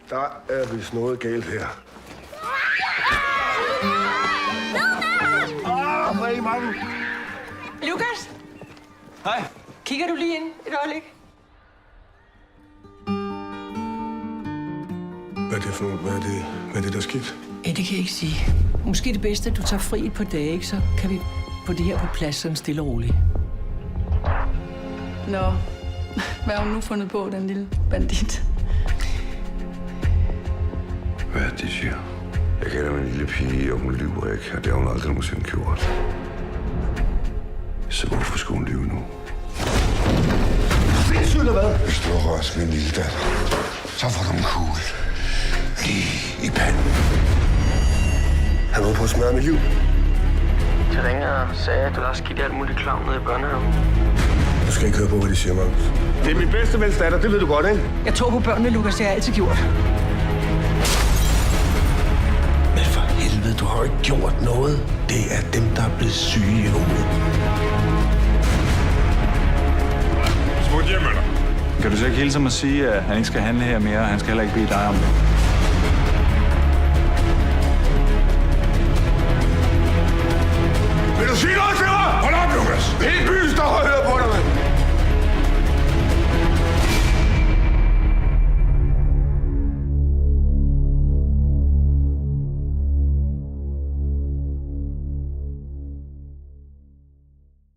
Der er vist noget galt her. Hvor er I mange? Lukas? Hej. Kigger du lige ind et øjeblik? Hvad er det for noget? Hvad er det, der er skidt? Ja, det kan jeg ikke sige. Måske det bedste, at du tager fri et par dage, ikke? Så kan vi få det her på plads sådan stille og roligt. Nå, hvad har hun nu fundet på, den lille bandit? Hvad er det, de siger? Jeg kender min lille pige, og hun lyver ikke, og det har hun aldrig nogensinde gjort. Så hvorfor skulle hun lyve nu? Sindssygt eller hvad? Hvis du har rørt min lille datter, så får du en kugle lige i panden. Han var på at smadre mit liv. Jeg ringede og sagde, at du har skidt alt muligt klam nede i børnehaven. Du skal ikke høre på, hvad de siger, Magnus. Det er min bedste vens datter, det ved du godt, ikke? Jeg tog på børnene, Lukas. Det har jeg altid gjort. Men for helvede, du har jo ikke gjort noget. Det er dem, der er blevet syge i hovedet. Smut hjem med dig. Kan du så ikke hilse mig at sige, at han ikke skal handle her mere, og han skal heller ikke bede dig om det?